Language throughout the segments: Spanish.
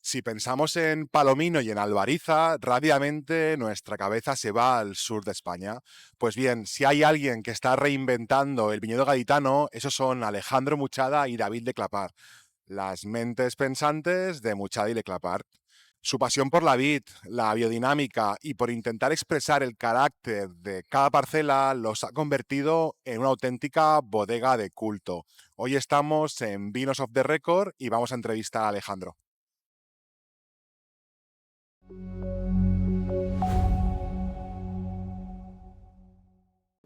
Si pensamos en Palomino y en Albariza, rápidamente nuestra cabeza se va al sur de España. Pues bien, si hay alguien que está reinventando el viñedo gaditano, esos son Alejandro Muchada y David de Clapar, las mentes pensantes de Muchada y de Clapar. Su pasión por la vid, la biodinámica y por intentar expresar el carácter de cada parcela los ha convertido en una auténtica bodega de culto. Hoy estamos en Vinos of the Record y vamos a entrevistar a Alejandro.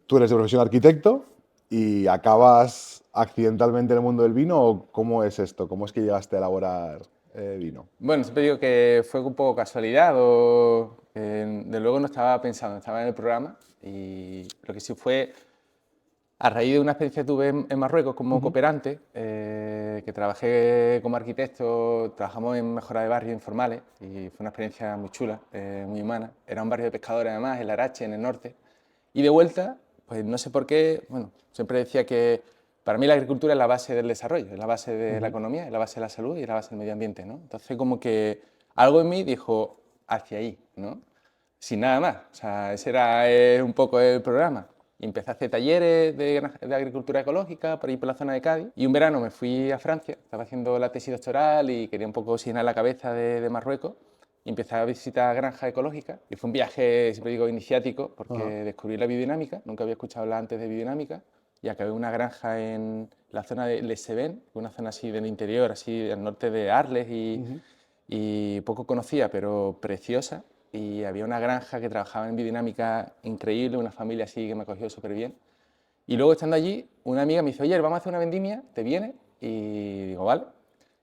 ¿Tú eres de profesión arquitecto y acabas accidentalmente en el mundo del vino o cómo es esto? ¿Cómo es que llegaste a elaborar vino? Bueno, siempre digo que fue un poco casualidad o de luego no estaba pensando, estaba en el programa y lo que sí fue a raíz de una experiencia que tuve en Marruecos como cooperante, que trabajé como arquitecto, trabajamos en mejora de barrios informales y fue una experiencia muy chula, muy humana. Era un barrio de pescadores además, el Arache, en el norte. Y de vuelta, pues no sé por qué, bueno, siempre decía que para mí la agricultura es la base del desarrollo, es la base de la economía, es la base de la salud y es la base del medio ambiente, ¿no? Entonces como que algo en mí dijo hacia ahí, ¿no? Sin nada más, o sea, ese era un poco el programa. Y empecé a hacer talleres de agricultura ecológica por ahí por la zona de Cádiz. Y un verano me fui a Francia, estaba haciendo la tesis doctoral y quería un poco oxigenar la cabeza de Marruecos. Y empecé a visitar granjas ecológicas. Y fue un viaje, siempre digo, iniciático, porque Ajá. descubrí la biodinámica. Nunca había escuchado hablar antes de biodinámica. Y acabé en una granja en la zona de Les Cévennes, una zona así del interior, así del norte de Arles y poco conocida, pero preciosa. Y había una granja que trabajaba en biodinámica increíble, una familia así que me acogió súper bien. Y luego estando allí, una amiga me dice, oye, vamos a hacer una vendimia, ¿te viene? Y digo, vale.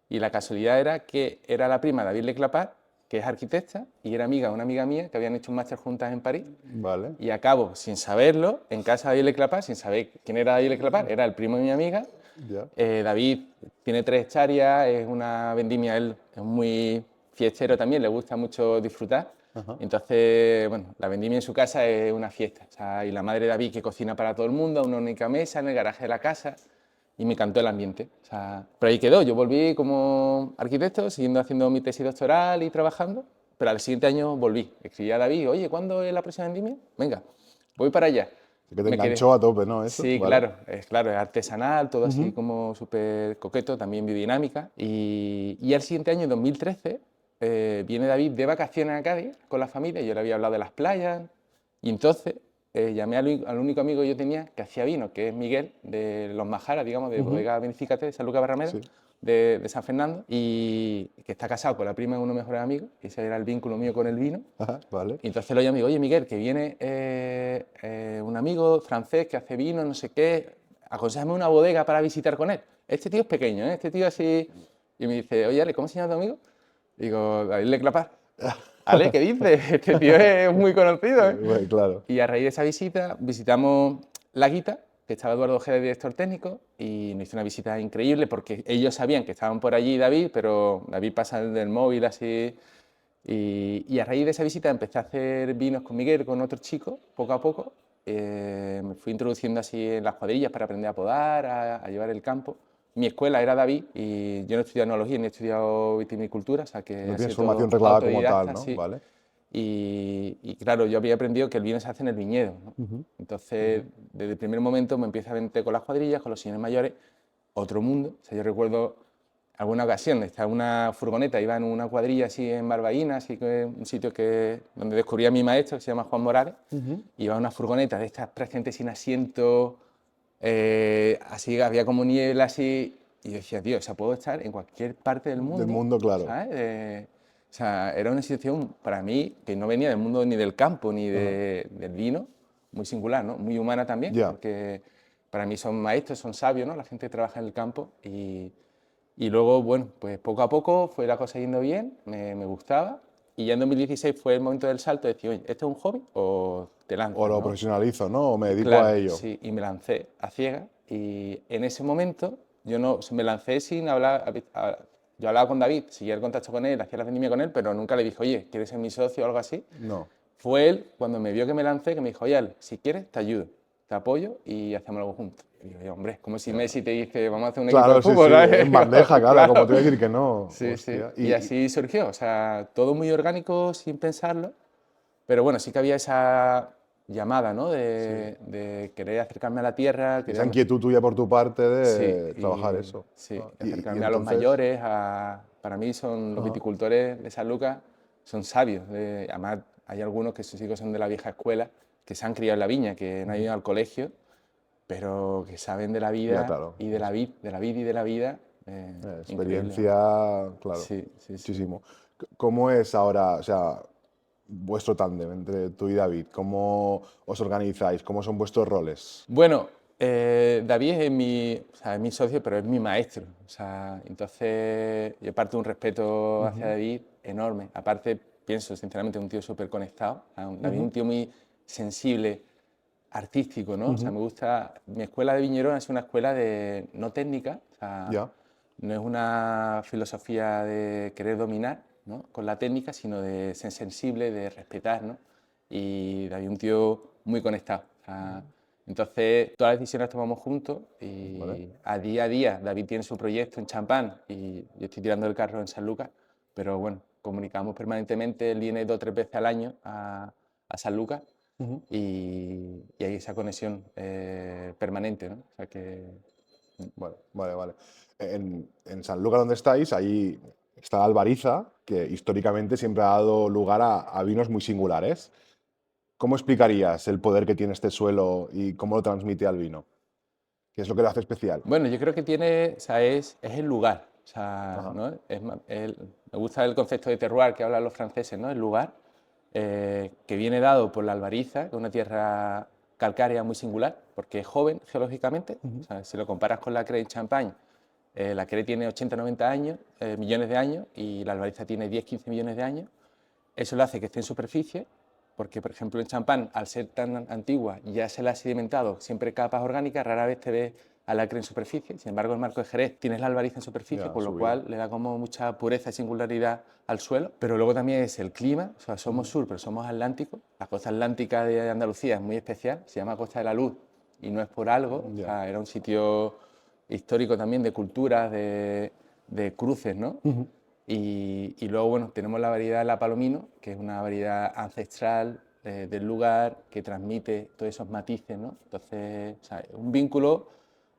Y la casualidad era que era la prima de David Leclapar, que es arquitecta, y era amiga de una amiga mía que habían hecho un máster juntas en París. Vale. Y acabo, sin saberlo, en casa de David Leclapar, sin saber quién era David Leclapar, era el primo de mi amiga. Ya. David tiene 3 hectáreas, es una vendimia, él es muy fiestero también, le gusta mucho disfrutar. Ajá. Entonces, bueno, la vendimia en su casa es una fiesta. O sea, y la madre de David que cocina para todo el mundo, a una única mesa en el garaje de la casa. Y me encantó el ambiente. O sea, pero ahí quedó. Yo volví como arquitecto, siguiendo haciendo mi tesis doctoral y trabajando. Pero al siguiente año volví. Escribí a David, oye, ¿cuándo es la próxima vendimia? Venga, voy para allá. Así que te Me enganchó quedé. a tope, ¿no? Eso, Sí, vale. claro, es artesanal, todo así Ujú. como súper coqueto, también biodinámica. Y al siguiente año, en 2013, viene David de vacaciones a Cádiz con la familia, yo le había hablado de las playas, y entonces llamé al único amigo que yo tenía que hacía vino, que es Miguel, de Los Majaras, digamos, de Ujú. Bodega Benficate, de San Lucas Barrameda, Sí. de San Fernando, y que está casado con la prima de uno de mis mejores amigos, y ese era el vínculo mío con el vino. Ajá, vale. Y entonces lo llamo y digo, oye Miguel, que viene un amigo francés que hace vino, no sé qué, aconséjame una bodega para visitar con él. Este tío es pequeño, ¿eh? Este tío así... Y me dice, oye Ale, ¿cómo se llama tu amigo? Digo, David Leclapar. Ale, ¿qué dices? Este tío es muy conocido, ¿eh? Bueno, claro. Y a raíz de esa visita visitamos La Guita, que estaba Eduardo Ojeda, director técnico, y nos hizo una visita increíble porque ellos sabían que estaban por allí David, pero David pasa del móvil así. Y a raíz de esa visita empecé a hacer vinos con Miguel, con otros chicos, poco a poco. Me fui introduciendo así en las cuadrillas para aprender a podar, a llevar el campo. Mi escuela era David y yo no he estudiado enología ni he estudiado vitivinicultura, o sea que No ha tienes sido formación todo reglada como tal, autodidacta, ¿no? sí. Vale. Y claro, yo había aprendido que el vino se hace en el viñedo, ¿no? Ujú. Entonces, desde el primer momento me empiezo a meter con las cuadrillas, con los señores mayores, otro mundo. O sea, yo recuerdo alguna ocasión, estaba una furgoneta, iba en una cuadrilla así en Barbaína, así que un sitio donde descubrí a mi maestro, que se llama Juan Morales, Ujú. iba una furgoneta de estas presentes sin asiento, así había como niebla así, y yo decía, tío, o sea, puedo estar en cualquier parte del Del mundo, mundo, claro. ¿sabes? O sea, era una situación para mí que no venía del mundo ni del campo ni Ajá. del vino, muy singular, ¿no? Muy humana también, Ya. porque para mí son maestros, son sabios, ¿no? La gente que trabaja en el campo y luego, bueno, pues poco a poco fue la cosa yendo bien, me gustaba y ya en 2016 fue el momento del salto de decir, oye, ¿esto es un hobby o te O lanzas, lo no? profesionalizo, ¿no? O me dedico Claro, a ello. sí, y me lancé a ciegas y en ese momento yo no, me lancé sin hablar, yo hablaba con David, seguía el contacto con él, hacía la vendimia con él, pero nunca le dije, oye, ¿quieres ser mi socio o algo así? No. Fue él, cuando me vio que me lancé, que me dijo, oye, Ale, si quieres, te ayudo. te apoyo y hacemos algo juntos. Y digo, hombre, como si Messi te dice, vamos a hacer un equipo Claro, de sí, fútbol, sí, ¿sabes? en bandeja, claro, Claro. como te voy a decir que no. Sí, sí. Hostia. Y así surgió, o sea, todo muy orgánico, sin pensarlo, pero bueno, sí que había esa llamada, ¿no? De querer acercarme a la tierra, Esa querer... inquietud tuya por tu parte Sí, de trabajar eso. sí, Ah, y acercarme a los entonces, mayores, para mí son los ajá, viticultores de San Lucas, son sabios. Además, hay algunos que sus hijos son de la vieja escuela, que se han criado en la viña, que no han ido al colegio, pero que saben de la ya vida claro, y de la vid, y de la vida. Increíble, experiencia, vamos. claro, Sí, sí, sí. muchísimo. ¿Cómo es ahora, o sea, vuestro tándem entre tú y David? ¿Cómo os organizáis? ¿Cómo son vuestros roles? Bueno, David o sea, es mi socio, pero es mi maestro. O sea, entonces, yo parto de un respeto hacia David enorme. Aparte, pienso, sinceramente, es un tío súper conectado. O sea, David es un tío muy sensible, artístico, ¿no? O sea, me gusta... Mi escuela de Viñerón es una escuela de, no técnica, o sea, Ya, no es una filosofía de querer dominar, ¿no? Con la técnica, sino de ser sensible, de respetar, ¿no? Y David es un tío muy conectado. O sea, entonces, todas las decisiones las tomamos juntos ¿vale? y a día David tiene su proyecto en Champán y yo estoy tirando el carro en San Lucas, pero bueno, comunicamos permanentemente, él viene 2 o 3 veces al año a San Lucas y hay esa conexión permanente, ¿no? O sea que... Vale, vale, vale. En Sanlúcar, donde estáis, ahí está Albariza, que históricamente siempre ha dado lugar a vinos muy singulares. ¿Cómo explicarías el poder que tiene este suelo y cómo lo transmite al vino? ¿Qué es lo que lo hace especial? Bueno, yo creo que tiene, o sea, es el lugar, o sea, Ajá. ¿no? Me gusta el concepto de terroir que hablan los franceses, ¿no? El lugar, que viene dado por la Albariza, que es una tierra calcárea muy singular, porque es joven geológicamente, o sea, si lo comparas con la Crea en Champagne, la Crea tiene 80-90 años, millones de años, y la Albariza tiene 10-15 millones de años. Eso lo hace que esté en superficie, porque, por ejemplo, en Champán, al ser tan antigua, ya se la ha sedimentado siempre capas orgánicas, rara vez te ves alacre en superficie. Sin embargo, el marco de Jerez tienes la albariza en superficie, Ya, con lo subido. cual le da como mucha pureza y singularidad al suelo. Pero luego también es el clima, o sea, somos sur, pero somos atlánticos. La costa atlántica de Andalucía es muy especial, se llama Costa de la Luz y no es por algo, o Ya. sea, era un sitio histórico también de culturas, de cruces, ¿no? Y luego, bueno, tenemos la variedad de la Palomino, que es una variedad ancestral del lugar que transmite todos esos matices, ¿no? Entonces, o sea, un vínculo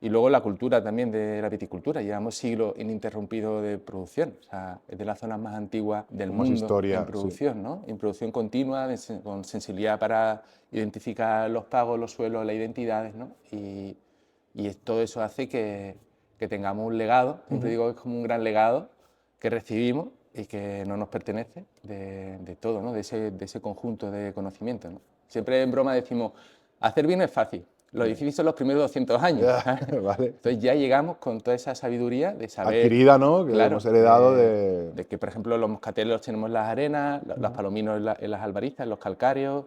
y luego la cultura también de la viticultura. Llevamos siglos ininterrumpidos de producción, o sea, es de las zonas más antiguas del Más mundo en historia, sí. producción, ¿no? En producción continua, con sensibilidad para identificar los pagos, los suelos, las identidades, ¿no? Todo eso hace que tengamos un legado, siempre digo que es como un gran legado que recibimos y que no nos pertenece de todo, ¿no? De ese conjunto de conocimientos, ¿no? Siempre en broma decimos, hacer vino es fácil, lo difícil son los primeros 200 años. Ya, ¿Sabes? vale. Entonces ya llegamos con toda esa sabiduría de saber, Adquirida, ¿no? Que hemos claro, heredado de... de que, por ejemplo, los moscatelos tenemos en las arenas, los palominos en las albarizas, en los calcáreos,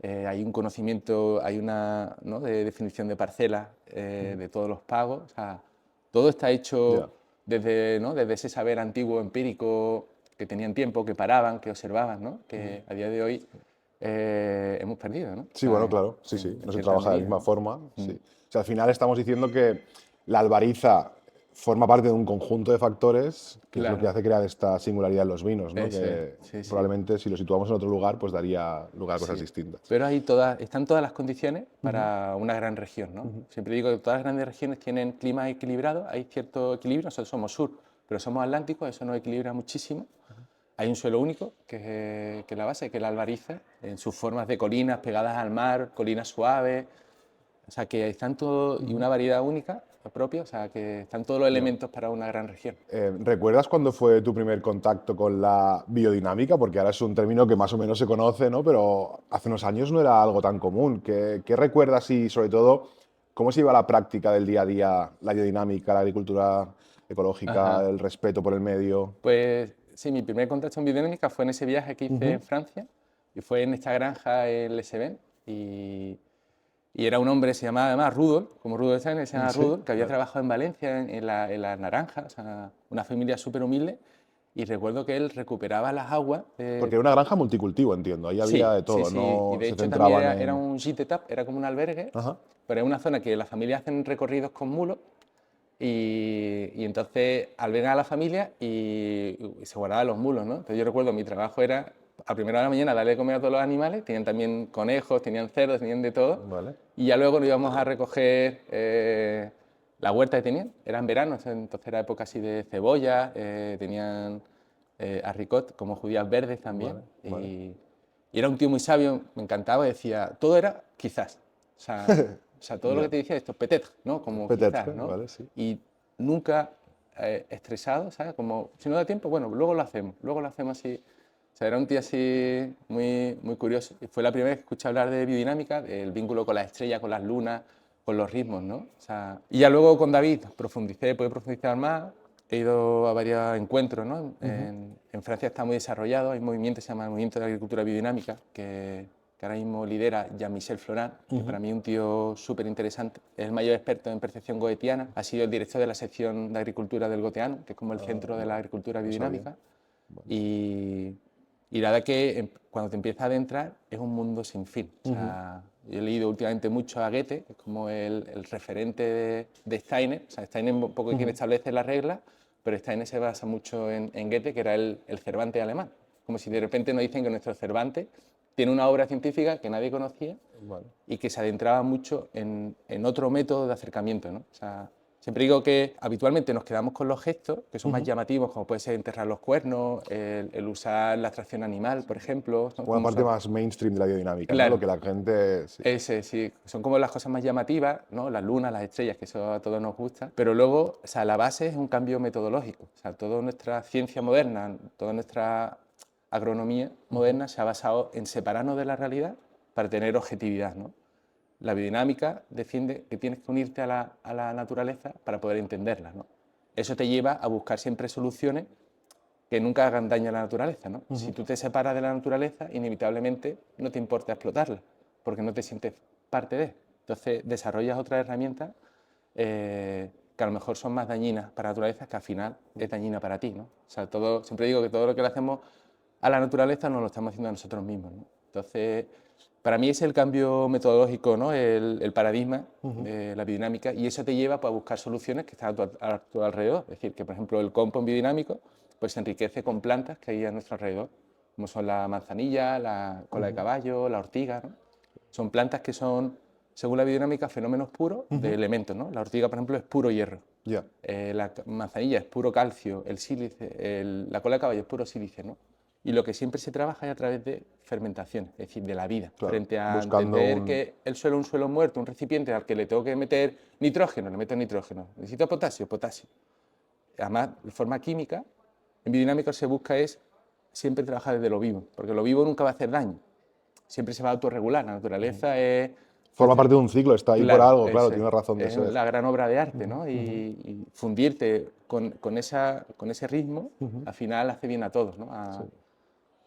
hay un conocimiento, hay una, ¿no? de definición de parcelas, de todos los pagos, o sea, todo está hecho Ya. desde, ¿no? desde ese saber antiguo, empírico, que tenían tiempo, que paraban, que observaban, ¿no? Que a día de hoy hemos perdido, ¿no? O Sí, bueno, sea, claro, sí, sí, en no se cierta trabaja de la medida, misma ¿no? forma, sí. O sea, al final estamos diciendo que la albariza forma parte de un conjunto de factores que es lo que Claro, hace crear esta singularidad en los vinos, ¿no? eso es, Que sí, sí. probablemente si lo situamos en otro lugar, pues daría lugar a cosas Sí, distintas. pero están todas las condiciones para una gran región, ¿no? Siempre digo que todas las grandes regiones tienen clima equilibrado, hay cierto equilibrio, nosotros somos sur, pero somos atlánticos, eso nos equilibra muchísimo. Hay un suelo único, que es la base, que es la albariza, en sus formas de colinas pegadas al mar, colinas suaves, o sea que están todo, y una variedad única propia, o sea que están todos los Ya. elementos para una gran región. ¿Recuerdas cuándo fue tu primer contacto con la biodinámica? Porque ahora es un término que más o menos se conoce, ¿no? Pero hace unos años no era algo tan común. ¿Qué recuerdas y, sobre todo, cómo se lleva a la práctica del día a día la biodinámica, la agricultura ecológica, Ajá. el respeto por el medio? Pues sí, mi primer contacto en biodinámica fue en ese viaje que hice en Francia y fue en esta granja en Les Cevennes y era un hombre, se llamaba además Rudolf, como Rudolf Steiner, se llama Sí, Rudolf, que había trabajado en Valencia en las naranjas, o sea, una familia súper humilde y recuerdo que él recuperaba las aguas. Porque era una granja multicultivo, entiendo. Ahí había Sí, de sí, todo, sí. Y no de se hecho también centraban era en... un gite-tap, era como un albergue, Ajá. pero es una zona que las familias hacen recorridos con mulos y entonces albergan a la familia y se guardaban los mulos, ¿no? Entonces yo recuerdo mi trabajo era a primera hora de la mañana darle de comer a todos los animales, tenían también conejos, tenían cerdos, tenían de todo, Vale. y ya luego nos íbamos a recoger la huerta que tenían, eran veranos, entonces era época así de cebolla, tenían haricot, como judías verdes también, Vale. y era un tío muy sabio, me encantaba, decía, todo era quizás, o sea, todo lo Ya. que te decía esto, peut-être, ¿no? Como Petetre, quizás, ¿no? vale, sí. Y nunca estresado, ¿sabes? Como, si no da tiempo, bueno, luego lo hacemos así. O sea, era un tío así muy, muy curioso. Y fue la primera vez que escuché hablar de biodinámica, del vínculo con las estrellas, con las lunas, con los ritmos, ¿no? O sea, y ya luego con David pude profundizar más. He ido a varios encuentros, ¿no? En Francia está muy desarrollado, hay un movimiento que se llama el Movimiento de Agricultura Biodinámica, que ahora mismo lidera Jean-Michel Florin, que para mí es un tío súper interesante. Es el mayor experto en percepción goetiana, ha sido el director de la sección de agricultura del Goetheano, que es como el centro de la agricultura biodinámica. Y la verdad que cuando te empiezas a adentrar es un mundo sin fin. O sea, yo he leído últimamente mucho a Goethe, que es como el referente de Steiner. O sea, Steiner es un poco quien establece las reglas, pero Steiner se basa mucho en Goethe, que era el Cervantes alemán. Como si de repente nos dicen que nuestro Cervantes tiene una obra científica que nadie conocía y que se adentraba mucho en otro método de acercamiento, ¿no? O sea, siempre digo que habitualmente nos quedamos con los gestos, que son más llamativos, como puede ser enterrar los cuernos, el usar la atracción animal, por ejemplo. ¿No? Una parte más mainstream de la biodinámica, ¿no? Lo Claro, que la gente... Sí. ese sí, son como las cosas más llamativas, ¿no? Las lunas, las estrellas, que eso a todos nos gusta, pero luego, o sea, la base es un cambio metodológico. O sea, toda nuestra ciencia moderna, toda nuestra agronomía moderna se ha basado en separarnos de la realidad para tener objetividad, ¿no? La biodinámica defiende que tienes que unirte a la naturaleza para poder entenderla, ¿no? Eso te lleva a buscar siempre soluciones que nunca hagan daño a la naturaleza, ¿no? Si tú te separas de la naturaleza, inevitablemente no te importa explotarla, porque no te sientes parte de. Entonces desarrollas otras herramientas que a lo mejor son más dañinas para la naturaleza, que al final es dañina para ti, ¿no? O sea, siempre digo que todo lo que le hacemos a la naturaleza nos lo estamos haciendo a nosotros mismos, ¿no? Entonces, para mí es el cambio metodológico, ¿no? El paradigma de la biodinámica, y eso te lleva pues, a buscar soluciones que están a tu alrededor. Es decir, que por ejemplo el compost biodinámico pues, se enriquece con plantas que hay a nuestro alrededor, como son la manzanilla, la cola de caballo, la ortiga, ¿no? Son plantas que son, según la biodinámica, fenómenos puros de elementos, ¿no? La ortiga, por ejemplo, es puro hierro. Ya. La manzanilla es puro calcio, el sílice, la cola de caballo es puro sílice, ¿no? Y lo que siempre se trabaja es a través de fermentación, es decir, de la vida, Claro, frente a buscando entender un... que el suelo es un suelo muerto, un recipiente al que le tengo que meter nitrógeno, le meto nitrógeno. Necesito potasio, potasio. Además, de forma química, en biodinámica se busca es siempre trabajar desde lo vivo, porque lo vivo nunca va a hacer daño, siempre se va a autorregular, la naturaleza es... Forma parte de un ciclo, está ahí por Claro, algo, claro, tiene razón de es ser. la gran obra de arte, ¿no? Y fundirte con ese ritmo, al final hace bien a todos, ¿no?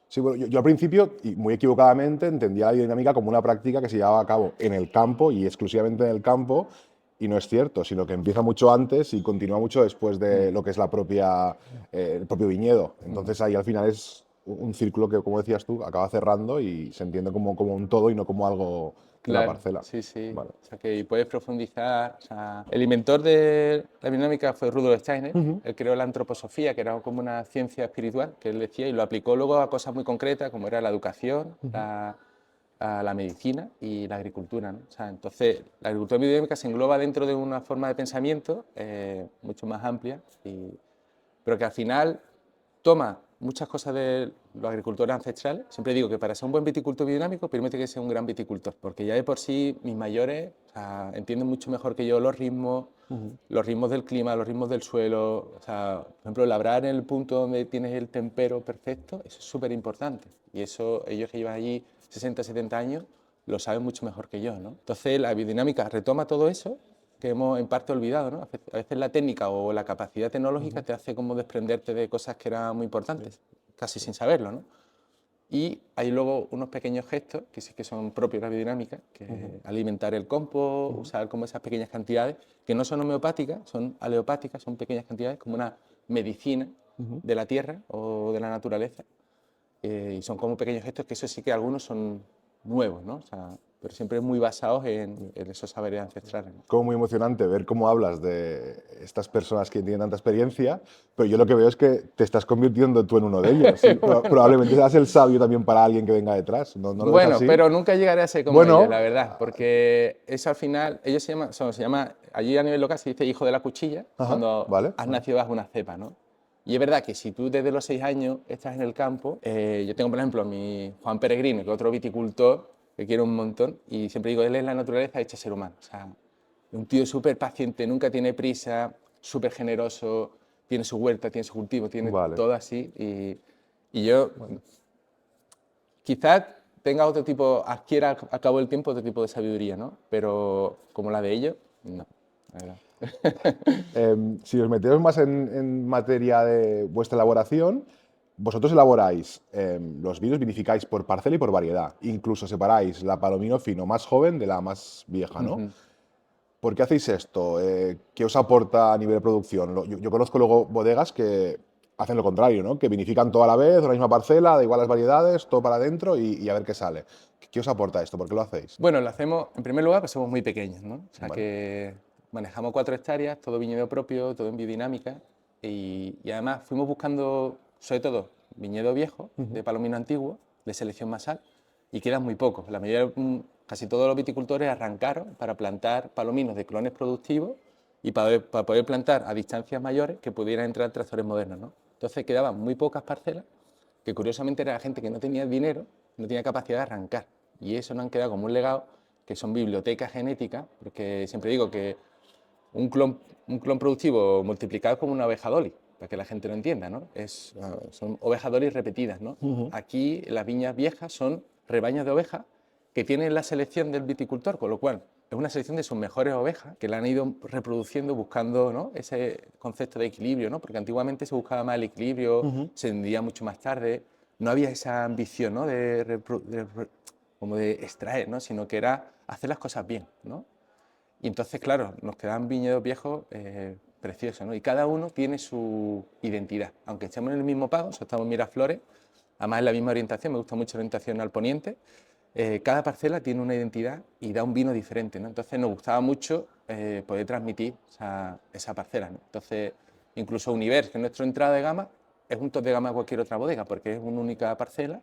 Sí, bueno, yo al principio, y muy equivocadamente, entendía la biodinámica como una práctica que se llevaba a cabo en el campo y exclusivamente en el campo, y no es cierto, sino que empieza mucho antes y continúa mucho después de lo que es el propio viñedo. Entonces ahí al final es un círculo que, como decías tú, acaba cerrando y se entiende como un todo y no como algo de la Claro, parcela. sí, sí. Vale. O sea, que puedes profundizar. O sea, el inventor de la biodinámica fue Rudolf Steiner. Él creó la antroposofía, que era como una ciencia espiritual, que él decía, y lo aplicó luego a cosas muy concretas, como era la educación, a la medicina y la agricultura, ¿no? O sea, entonces, la agricultura biodinámica se engloba dentro de una forma de pensamiento mucho más amplia, pero que al final toma muchas cosas de los agricultores ancestrales. Siempre digo que para ser un buen viticultor biodinámico, primero tiene que ser un gran viticultor, porque ya de por sí mis mayores, o sea, entienden mucho mejor que yo los ritmos del clima, los ritmos del suelo. O sea, por ejemplo, labrar en el punto donde tienes el tempero perfecto, eso es súper importante. Y eso, ellos que llevan allí 60, 70 años, lo saben mucho mejor que yo, ¿no? Entonces, la biodinámica retoma todo eso que hemos en parte olvidado, ¿no? A veces la técnica o la capacidad tecnológica te hace como desprenderte de cosas que eran muy importantes, casi sin saberlo, ¿no? Y hay luego unos pequeños gestos que sí que son propios de la biodinámica, que alimentar el compost, usar como esas pequeñas cantidades, que no son homeopáticas, son aleopáticas, son pequeñas cantidades, como una medicina de la tierra o de la naturaleza. Y son como pequeños gestos que eso sí que algunos son nuevos, ¿no? O sea, pero siempre muy basados en esos saberes ancestrales, ¿no? Como muy emocionante ver cómo hablas de estas personas que tienen tanta experiencia, pero yo lo que veo es que te estás convirtiendo tú en uno de ellos. ¿Sí? Probablemente seas el sabio también para alguien que venga detrás. ¿No lo ves Bueno, así? pero nunca llegaré a ser como ellos, la Bueno, verdad, porque eso al final, ellos se llama, allí a nivel local se dice hijo de la cuchilla, ajá, cuando vale. has nacido bajo una cepa, ¿no? Y es verdad que si tú desde los 6 años estás en el campo, yo tengo por ejemplo a mi Juan Peregrino, que es otro viticultor que quiero un montón, y siempre digo, él es la naturaleza hecha ser humano. O sea, un tío súper paciente, nunca tiene prisa, súper generoso, tiene su huerta, tiene su cultivo, tiene Vale. todo así. Y yo quizás tenga otro tipo, adquiera al cabo del tiempo otro tipo de sabiduría, ¿no? Pero como la de ellos, no, la verdad. Si os metemos más en materia de vuestra elaboración, vosotros elaboráis los vinos, vinificáis por parcela y por variedad. Incluso separáis la Palomino fino más joven de la más vieja, ¿no? ¿Por qué hacéis esto? ¿Qué os aporta a nivel de producción? Yo conozco luego bodegas que hacen lo contrario, ¿no? Que vinifican toda la vez, una misma parcela, da igual las variedades, todo para adentro y a ver qué sale. ¿Qué os aporta esto? ¿Por qué lo hacéis? Bueno, lo hacemos, en primer lugar, pues somos muy pequeños, ¿no? O sea, Vale. que manejamos 4 hectáreas, todo viñedo propio, todo en biodinámica, y además fuimos buscando, sobre todo, viñedo viejo, de palomino antiguo, de selección masal, y quedan muy pocos. La mayoría, casi todos los viticultores arrancaron para plantar palominos de clones productivos y para poder plantar a distancias mayores que pudieran entrar tractores modernos, ¿no? Entonces quedaban muy pocas parcelas, que curiosamente era gente que no tenía dinero, no tenía capacidad de arrancar. Y eso nos han quedado como un legado, que son bibliotecas genéticas, porque siempre digo que un clon productivo multiplicado es como una oveja Dolly, para que la gente lo entienda, ¿no? Son ovejas Dolly repetidas, ¿no? Aquí las viñas viejas son rebaños de ovejas que tienen la selección del viticultor, con lo cual es una selección de sus mejores ovejas que la han ido reproduciendo buscando, ¿no?, ese concepto de equilibrio, ¿no? Porque antiguamente se buscaba más el equilibrio, se vendía mucho más tarde, no había esa ambición, ¿no?, como de extraer, ¿no?, sino que era hacer las cosas bien, ¿no? Y entonces, claro, nos quedan viñedos viejos preciosos, ¿no? Y cada uno tiene su identidad. Aunque estemos en el mismo pago, o sea, estamos en Miraflores, además en la misma orientación, me gusta mucho la orientación al poniente, cada parcela tiene una identidad y da un vino diferente, ¿no? Entonces nos gustaba mucho poder transmitir esa parcela, ¿no? Entonces, incluso Univers, que es nuestra entrada de gama, es un top de gama de cualquier otra bodega, porque es una única parcela,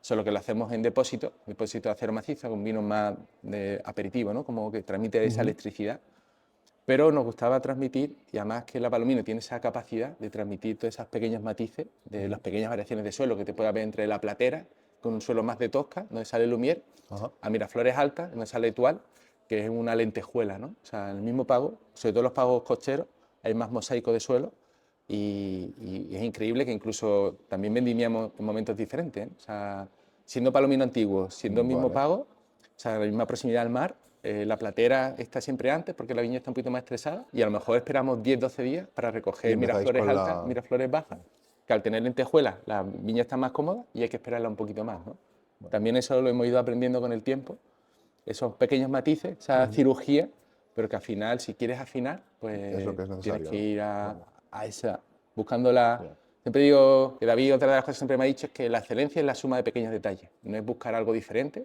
solo que lo hacemos en depósito de acero macizo, con vino más de aperitivo, ¿no? Como que transmite esa electricidad. Pero nos gustaba transmitir, y además que la Palomino tiene esa capacidad de transmitir todos esos pequeños matices de las pequeñas variaciones de suelo que te puede haber entre la platera, con un suelo más de tosca, donde sale Lumier, a Miraflores altas, donde sale Etual, que es una lentejuela, ¿no? O sea, en el mismo pago, sobre todo en los pagos costeros, hay más mosaico de suelo y es increíble que incluso también vendimiamos en momentos diferentes, ¿eh? O sea, siendo Palomino antiguo, siendo el mismo Vale. pago, o sea, la misma proximidad al mar, la platera está siempre antes porque la viña está un poquito más estresada y a lo mejor esperamos 10-12 días para Y recoger empezáis Miraflores con altas, la... Miraflores bajas, que al tener lentejuelas la viña está más cómoda y hay que esperarla un poquito más, ¿no? También eso lo hemos ido aprendiendo con el tiempo, esos pequeños matices, esa cirugía, pero que al final, si quieres afinar, Es lo pues que es tienes necesario, que ¿no? ir Vale. a esa, buscándola. Ya. Siempre digo que David, otra de las cosas que siempre me ha dicho es que la excelencia es la suma de pequeños detalles, no es buscar algo diferente,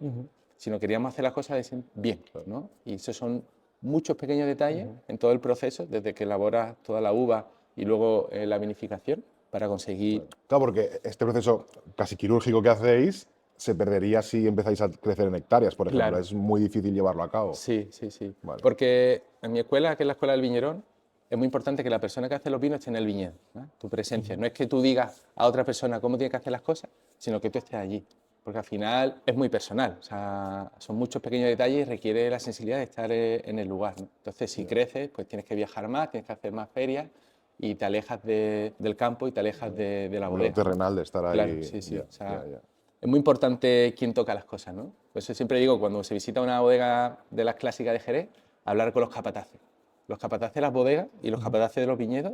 sino queríamos hacer las cosas bien, ¿no? Y esos son muchos pequeños detalles en todo el proceso, desde que elaboras toda la uva y luego la vinificación, para conseguir... Claro, porque este proceso casi quirúrgico que hacéis se perdería si empezáis a crecer en hectáreas, por ejemplo. Claro. Es muy difícil llevarlo a cabo. Sí, sí, sí. Vale. Porque en mi escuela, que es la escuela del viñerón, es muy importante que la persona que hace los vinos esté en el viñedo, ¿no? Tu presencia. No es que tú digas a otra persona cómo tiene que hacer las cosas, sino que tú estés allí. Porque al final es muy personal. O sea, son muchos pequeños detalles y requiere la sensibilidad de estar en el lugar, ¿no? Entonces, si creces, pues tienes que viajar más, tienes que hacer más ferias y te alejas del campo y te alejas de la De lo bodega, ¿no? terrenal, de estar Claro, ahí. sí, sí. Ya, O sea, ya, ya. es muy importante quién toca las cosas, ¿no? Por eso siempre digo, cuando se visita una bodega de las clásicas de Jerez, hablar con los capataces. Los capataces de las bodegas y los capataces de los viñedos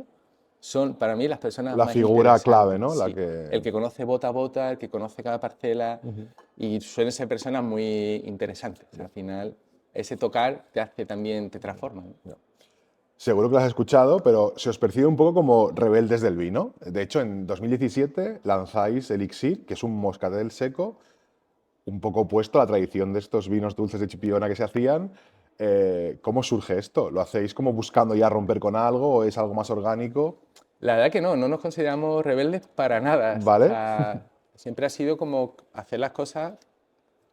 son, para mí, las personas La más figura clave, interesantes. ¿no? La Sí. que... El que conoce bota a bota, el que conoce cada parcela, y suelen ser personas muy interesantes. O sea, al final, ese tocar te hace también, te transforma, ¿no? Ya. Seguro que lo has escuchado, pero se os percibe un poco como rebeldes del vino. De hecho, en 2017 lanzáis Elixir, que es un moscatel seco, un poco opuesto a la tradición de estos vinos dulces de Chipiona que se hacían. ¿Cómo surge esto? ¿Lo hacéis como buscando ya romper con algo o es algo más orgánico? La verdad que no nos consideramos rebeldes para nada. O ¿Vale? sea, siempre ha sido como hacer las cosas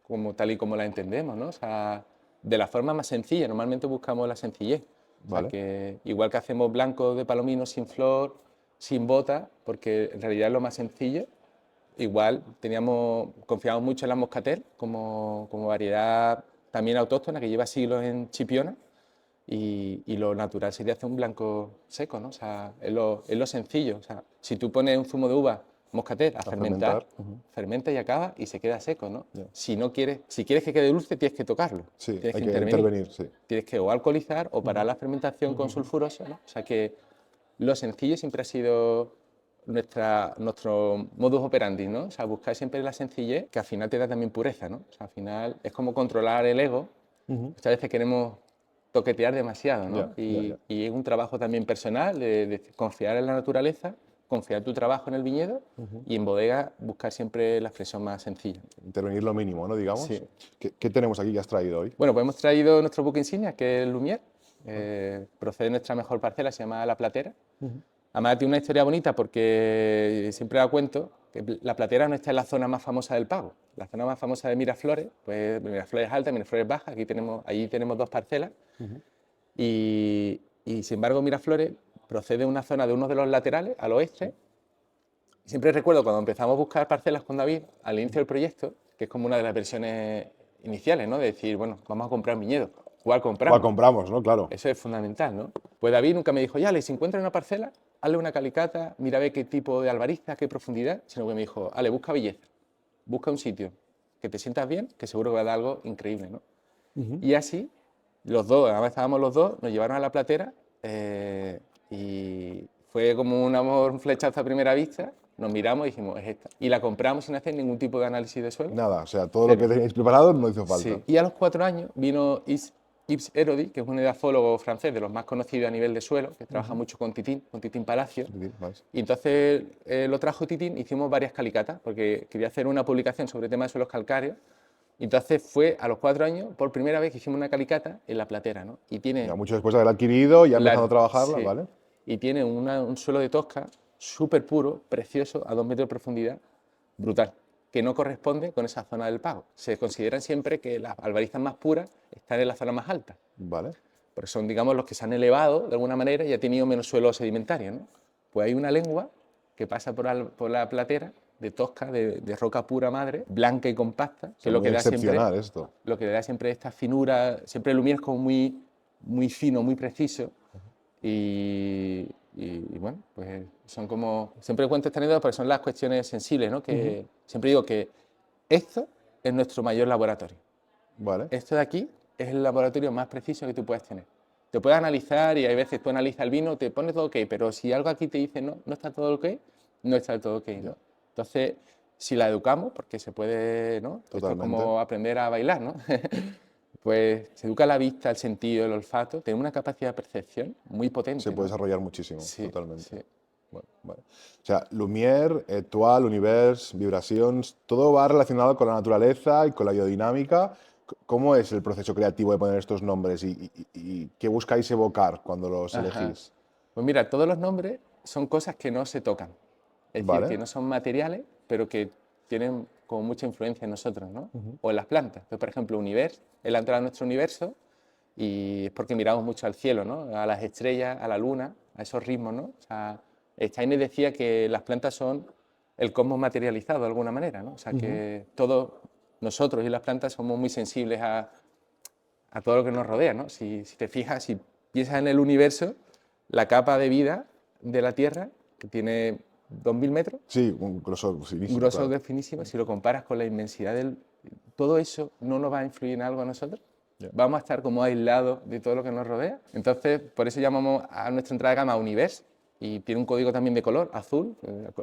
como tal y como las entendemos, ¿no? O sea, de la forma más sencilla. Normalmente buscamos la sencillez. O sea, ¿Vale? que igual que hacemos blanco de palomino sin flor, sin bota, porque en realidad es lo más sencillo, igual confiamos mucho en la moscatel como variedad también autóctona que lleva siglos en Chipiona y lo natural sería hacer un blanco seco, ¿no? O sea, es lo sencillo. O sea, si tú pones un zumo de uva moscatel a A fermentar, fermentar. Ujú. fermenta y acaba y se queda seco, ¿no? Ya. Si quieres que quede dulce, tienes que tocarlo, Sí, tienes hay que que intervenir. intervenir, sí. Tienes que o alcoholizar o parar la fermentación con sulfurosa, ¿no? O sea que lo sencillo siempre ha sido nuestro modus operandi, ¿no? O sea, buscar siempre la sencillez, que al final te da también pureza, ¿no? O sea, al final es como controlar el ego. Ujú. Muchas veces queremos toquetear demasiado, ¿no? Ya, ya, ya. Y es un trabajo también personal de confiar en la naturaleza, confiar tu trabajo en el viñedo y en bodega buscar siempre la expresión más sencilla. Intervenir lo mínimo, ¿no? Digamos. Sí. ¿Qué tenemos aquí que has traído hoy? Bueno, pues hemos traído nuestro buque insignia, que es el Lumière. Procede de nuestra mejor parcela, se llama La Platera. Además tiene una historia bonita porque siempre da cuento que La Platera no está en la zona más famosa del Pago. La zona más famosa de Miraflores, pues Miraflores alta, Miraflores baja, allí tenemos dos parcelas. Y sin embargo Miraflores procede de una zona de uno de los laterales, al oeste. Y siempre recuerdo cuando empezamos a buscar parcelas con David, al inicio del proyecto, que es como una de las versiones iniciales, ¿no? De decir, bueno, vamos a comprar viñedo. ¿Cuál ¿Cuál compramos? compramos, no? Claro. Eso es fundamental, ¿no? Pues David nunca me dijo, ya, si encuentras una parcela, hazle una calicata, mira a ver qué tipo de albariza, qué profundidad, sino que me dijo, Ale, busca belleza, busca un sitio que te sientas bien, que seguro que va a dar algo increíble, ¿no? Y así, los dos, además estábamos los dos, nos llevaron a La Platera y fue como un amor, un flechazo a primera vista, nos miramos y dijimos, es esta. Y la compramos sin hacer ningún tipo de análisis de suelo. Nada, o sea, todo lo Cero. que tenéis preparado no hizo falta. Sí. Y a los 4 años vino Yves Hérodi, que es un edafólogo francés de los más conocidos a nivel de suelo, que trabaja mucho con Titín Palacio. ¿Vale? Y entonces lo trajo Titín, hicimos varias calicatas, porque quería hacer una publicación sobre temas de suelos calcáreos. Y entonces fue a los 4 años, por primera vez que hicimos una calicata en La Platera, ¿no? Y Ya tiene, mucho después de haber adquirido, ya empezando a trabajarla, sí, ¿vale? y tiene un suelo de tosca súper puro, precioso, a 2 metros de profundidad, brutal, que no corresponde con esa zona del Pago. Se consideran siempre que las albarizas más puras están en la zona más alta, Vale. porque son, digamos, los que se han elevado de alguna manera y ha tenido menos suelo sedimentario, ¿no? Pues hay una lengua que pasa por la platera de tosca, de roca pura madre, blanca y compacta, O que sea, es lo muy que da siempre, excepcional esto. lo que le da siempre esta finura, siempre el Lumière es como muy fino, muy preciso, y bueno, pues son como, siempre cuento esta anécdota porque son las cuestiones sensibles, ¿no? Que siempre digo que esto es nuestro mayor laboratorio. Vale. Esto de aquí es el laboratorio más preciso que tú puedes tener. Te puedes analizar y hay veces tú analizas el vino, te pones todo ok, pero si algo aquí te dice no, no está todo ok, no está todo ok, ¿no? Entonces, si la educamos, porque se puede, ¿no? Esto es Totalmente. como aprender a bailar, ¿no? Pues se educa la vista, el sentido, el olfato, tiene una capacidad de percepción muy potente, Se puede ¿no? desarrollar muchísimo, Sí, totalmente. sí. Bueno, vale. O sea, Lumière, Étoile, Univers, Vibracions, todo va relacionado con la naturaleza y con la biodinámica. ¿Cómo es el proceso creativo de poner estos nombres y qué buscáis evocar cuando los Ajá. elegís? Pues mira, todos los nombres son cosas que no se tocan. Es decir, Vale. que no son materiales, pero que tienen como mucha influencia en nosotros, ¿no? O en las plantas. Entonces, por ejemplo, Univers es la entrada a nuestro universo y es porque miramos mucho al cielo, ¿no? A las estrellas, a la luna, a esos ritmos, ¿no? O sea, Steiner decía que las plantas son el cosmos materializado de alguna manera, ¿no? O sea, que todos nosotros y las plantas somos muy sensibles a todo lo que nos rodea, ¿no? Si te fijas, si piensas en el universo, la capa de vida de la Tierra, que tiene 2000 metros, Sí, un grosor un finísimo, grosor claro. de finísimo, si lo comparas con la inmensidad del... Todo eso no nos va a influir en algo a nosotros. Ya. Vamos a estar como aislados de todo lo que nos rodea. Entonces, por eso llamamos a nuestra entrada de gama Univers y tiene un código también de color, azul,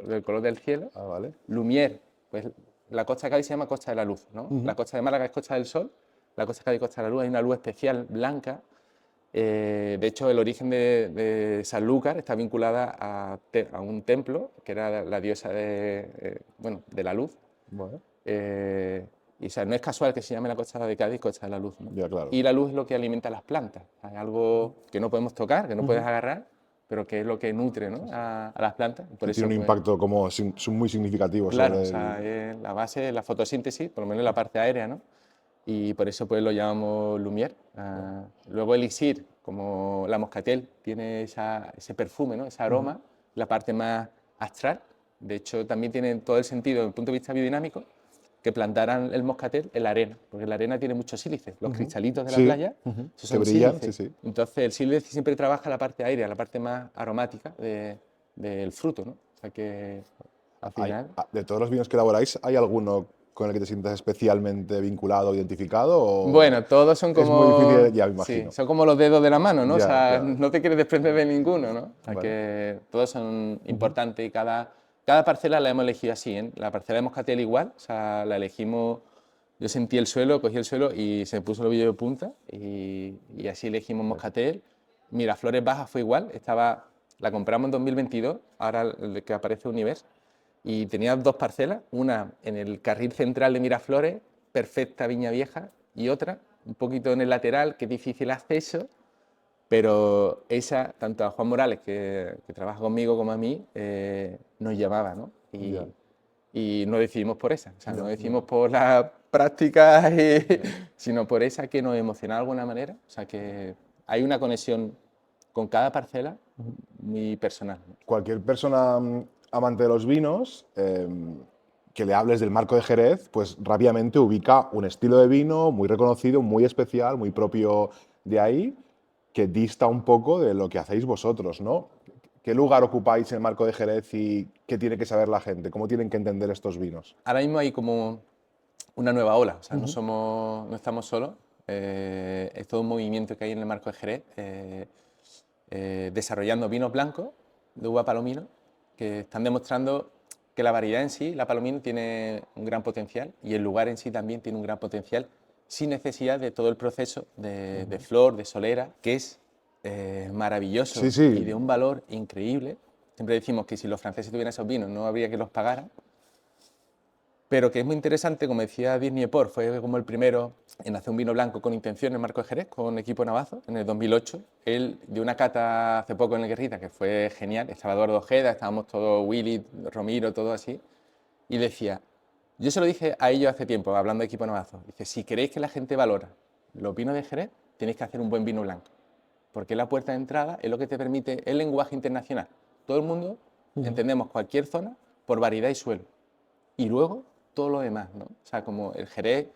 del color del cielo. Ah, vale. Lumière, pues la costa de Cádiz se llama Costa de la Luz, ¿no? La costa de Málaga es Costa del Sol, la costa de Cádiz Costa de la Luz, hay una luz especial blanca De hecho, el origen de Sanlúcar está vinculada a un templo que era la diosa de la luz. Bueno, Y o sea, no es casual que se llame la Costa de Cádiz Costa de la Luz, ¿no? ya claro. Y la luz es lo que alimenta las plantas. Hay algo que no podemos tocar, que no puedes agarrar, pero que es lo que nutre, ¿no? a las plantas. Y por Sí, eso, tiene un pues, impacto como muy significativo claro, o sobre sea, es la base es la fotosíntesis, por lo menos en la parte aérea, ¿no? Y por eso pues lo llamamos Lumière. Luego Elixir, como la moscatel, tiene ese perfume, ¿no? Ese aroma, la parte más astral. De hecho, también tiene todo el sentido desde el punto de vista biodinámico que plantaran el moscatel en la arena, porque la arena tiene muchos sílices. Los cristalitos de la Sí, playa, esos que son brillan, sílices. sí. Entonces, el sílice siempre trabaja la parte aérea, la parte más aromática del fruto, ¿no? O sea que, al final... De todos los vinos que elaboráis, ¿hay alguno con el que te sientas especialmente vinculado, identificado? ¿O Bueno, todos son es muy difícil? como, Ya me sí, imagino. son como los dedos de la mano, ¿no? O Ya, sea, claro. no te quieres desprender de ninguno, ¿no? O sea, Vale. que todos son importantes y cada parcela la hemos elegido así, ¿eh? La parcela de Moscatel igual, o sea, la elegimos, yo sentí el suelo, cogí el suelo y se me puso el ovillo de punta y así elegimos Moscatel. Miraflores Bajas fue igual, la compramos en 2022, ahora el que aparece Univers, y tenía dos parcelas, una en el carril central de Miraflores, perfecta viña vieja, y otra un poquito en el lateral, que es difícil acceso, pero esa, tanto a Juan Morales, que trabaja conmigo, como a mí, nos llamaba, ¿no? Ya. Y no decidimos por esa, o sea, no Ya, decidimos por las prácticas, sino por esa que nos emociona de alguna manera, o sea, que hay una conexión con cada parcela muy personal, ¿no? Cualquier persona amante de los vinos que le hables del Marco de Jerez, pues rápidamente ubica un estilo de vino muy reconocido, muy especial, muy propio de ahí, que dista un poco de lo que hacéis vosotros, ¿no? ¿Qué lugar ocupáis en el Marco de Jerez y qué tiene que saber la gente? ¿Cómo tienen que entender estos vinos? Ahora mismo hay como una nueva ola, o sea, no estamos solos, es todo un movimiento que hay en el Marco de Jerez, desarrollando vinos blancos de uva palomino que están demostrando que la variedad en sí, la palomino, tiene un gran potencial y el lugar en sí también tiene un gran potencial sin necesidad de todo el proceso de flor, de solera, que es maravilloso Sí, sí, y de un valor increíble. Siempre decimos que si los franceses tuvieran esos vinos no habría que los pagaran, pero que es muy interesante, como decía Disney Por, fue como el primero en hacer un vino blanco con intención en Marco de Jerez, con equipo Navazo, en el 2008. Él dio una cata hace poco en el Guerrita, que fue genial, estaba Eduardo Ojeda, estábamos todos, Willy, Romero, todo así, y decía, yo se lo dije a ellos hace tiempo, hablando de equipo Navazo, dice, si queréis que la gente valora los vinos de Jerez, tenéis que hacer un buen vino blanco, porque la puerta de entrada es lo que te permite el lenguaje internacional. Todo el mundo entendemos cualquier zona por variedad y suelo. Y luego todo lo demás, ¿no? O sea, como el Jerez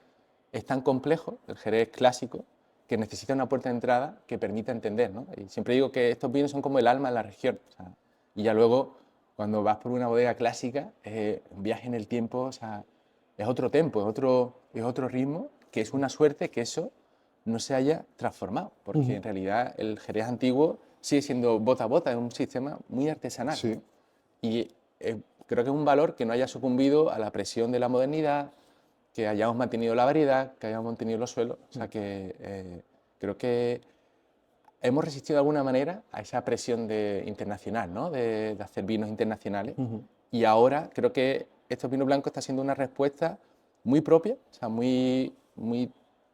es tan complejo, el Jerez clásico, que necesita una puerta de entrada que permita entender, ¿no? Y siempre digo que estos vinos son como el alma de la región. O sea, y ya luego, cuando vas por una bodega clásica, un viaje en el tiempo, o sea, es otro tempo, es otro ritmo, que es una suerte que eso no se haya transformado, porque en realidad el Jerez antiguo sigue siendo bota a bota, es un sistema muy artesanal, sí. ¿no? Y creo que es un valor que no haya sucumbido a la presión de la modernidad, que hayamos mantenido la variedad, que hayamos mantenido los suelos. O sea que creo que hemos resistido de alguna manera a esa presión internacional, ¿no? De hacer vinos internacionales. Y ahora creo que estos vinos blancos están siendo una respuesta muy propia, o sea, muy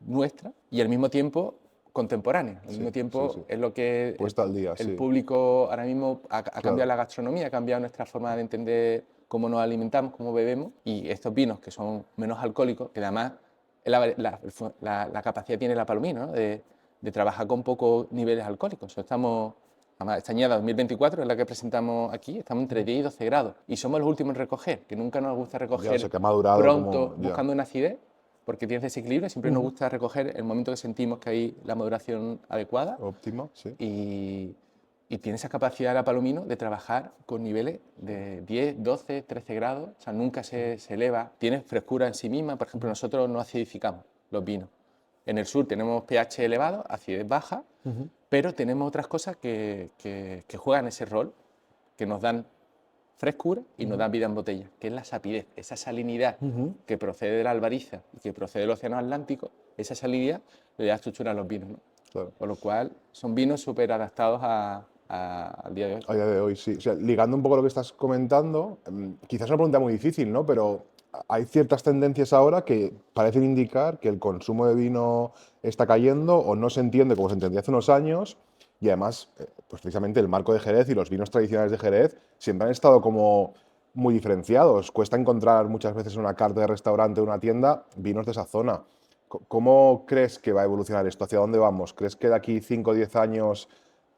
nuestra y al mismo tiempo contemporánea. Al Sí, mismo sí, tiempo sí. es lo que Puesta al día, el sí. público ahora mismo ha cambiado Claro. la gastronomía, ha cambiado nuestra forma de entender cómo nos alimentamos, cómo bebemos, y estos vinos que son menos alcohólicos, que además la capacidad tiene la Palomino, ¿no? De trabajar con pocos niveles alcohólicos. Además, esta añada 2024 es la que presentamos aquí, estamos entre 10 y 12 grados y somos los últimos en recoger, que nunca nos gusta Ya, o sea, recoger que ha madurado pronto como... Ya. buscando una acidez, porque tiene desequilibrio, siempre nos gusta recoger el momento que sentimos que hay la maduración adecuada Óptimo, sí. y tiene esa capacidad la Palomino de trabajar con niveles de 10, 12, 13 grados, o sea, nunca se eleva, tiene frescura en sí misma. Por ejemplo, nosotros no acidificamos los vinos. En el sur tenemos pH elevado, acidez baja, pero tenemos otras cosas que juegan ese rol, que nos dan frescura y nos dan vida en botella, que es la sapidez, esa salinidad que procede de la albariza y que procede del océano Atlántico, esa salinidad le da estructura a los vinos, ¿no? Claro. Con lo cual, son vinos súper adaptados al día de hoy. A día de hoy, sí. O sea, ligando un poco lo que estás comentando, quizás es una pregunta muy difícil, ¿no? Pero hay ciertas tendencias ahora que parecen indicar que el consumo de vino está cayendo o no se entiende como se entendía hace unos años. Y además, pues precisamente el marco de Jerez y los vinos tradicionales de Jerez siempre han estado como muy diferenciados. Cuesta encontrar muchas veces en una carta de restaurante o una tienda vinos de esa zona. ¿Cómo crees que va a evolucionar esto? ¿Hacia dónde vamos? ¿Crees que de aquí 5 o 10 años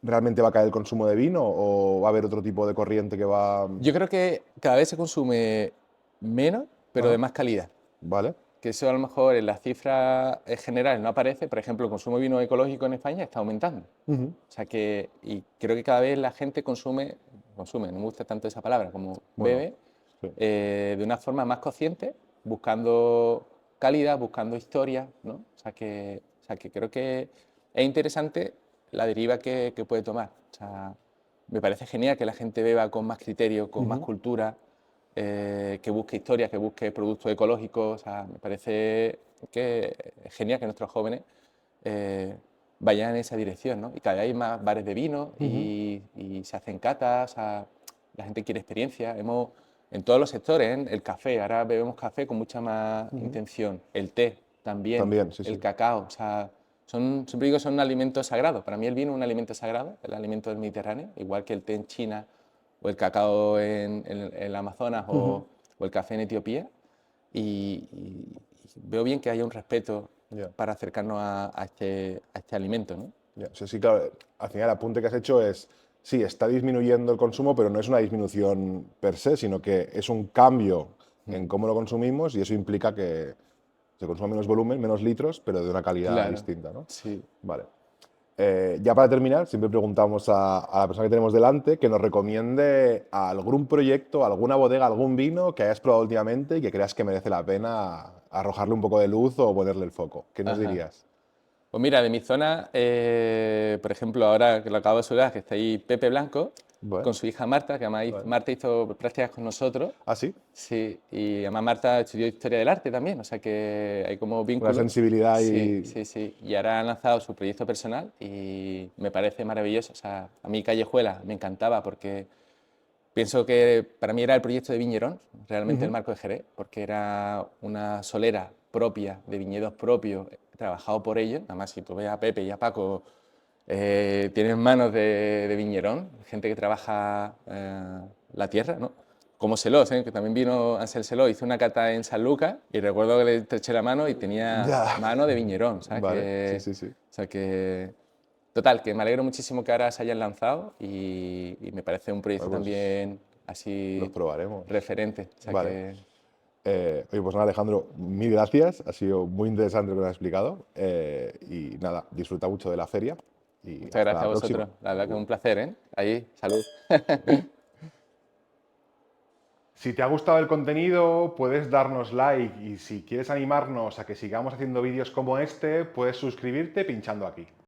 realmente va a caer el consumo de vino o va a haber otro tipo de corriente que va? Yo creo que cada vez se consume menos, pero de Ajá, más calidad. vale. Que eso a lo mejor en las cifras generales no aparece. Por ejemplo, el consumo de vino ecológico en España está aumentando. Ujú. O sea que, y creo que cada vez la gente consume, no me gusta tanto esa palabra, como Bueno, bebe, sí. de una forma más consciente, buscando calidad, buscando historia, ¿no? O sea que creo que es interesante la deriva que puede tomar. O sea, me parece genial que la gente beba con más criterio, con más Ujú. cultura, que busque historias, que busque productos ecológicos. O sea, me parece que es genial que nuestros jóvenes eh, vayan en esa dirección, ¿no? Y cada vez hay más bares de vino Ujú. y se hacen catas, o sea, la gente quiere experiencia. En todos los sectores, ¿eh? El café, ahora bebemos café con mucha más Ujú. intención. El té también, También, sí, el sí. cacao, o sea, siempre digo que son alimentos sagrados. Para mí el vino es un alimento sagrado, el alimento del Mediterráneo, igual que el té en China o el cacao en el Amazonas Ujú. o el café en Etiopía. Y veo bien que haya un respeto Ya, para acercarnos a este alimento, ¿no? ya. O sea, sí, claro, al final el apunte que has hecho es, sí, está disminuyendo el consumo, pero no es una disminución per se, sino que es un cambio en cómo lo consumimos y eso implica que se consuma menos volumen, menos litros, pero de una calidad Claro, distinta, ¿no? sí. Vale. Ya para terminar, siempre preguntamos a la persona que tenemos delante que nos recomiende algún proyecto, alguna bodega, algún vino que hayas probado últimamente y que creas que merece la pena arrojarle un poco de luz o ponerle el foco. ¿Qué nos Ajá. dirías? Pues mira, de mi zona, por ejemplo, ahora que lo acabo de subir, que está ahí Pepe Blanco, con Bueno, su hija Marta, que además vale. Marta hizo prácticas con nosotros. ¿Ah, sí? Sí, y además Marta estudió Historia del Arte también, o sea que hay como Una vínculo. sensibilidad Sí, y... sí, sí. Y ahora ha lanzado su proyecto personal y me parece maravilloso. O sea, a mí Callejuela me encantaba porque pienso que para mí era el proyecto de Viñerón, realmente el Ujú. marco de Jerez, porque era una solera propia, de viñedos propios, trabajado por ellos. Además, si tú ves a Pepe y a Paco, tienen manos de viñerón, gente que trabaja la tierra, ¿no? Como Selós, que también vino Ansel Selós, hizo una cata en San Lucas y recuerdo que le estreché la mano y tenía Ya. mano de viñerón, ¿sabes? Vale, sí, sí, sí. O sea que total, que me alegro muchísimo que ahora se hayan lanzado y me parece un proyecto Bueno, pues también los así probaremos. referente. O sea Vale. que Oye, pues nada, Alejandro, mil gracias. Ha sido muy interesante lo que me has explicado. Y nada, disfruta mucho de la feria y muchas hasta gracias la a próxima. vosotros. La verdad que es un placer, ¿eh? Ahí, salud. Si te ha gustado el contenido, puedes darnos like y si quieres animarnos a que sigamos haciendo vídeos como este, puedes suscribirte pinchando aquí.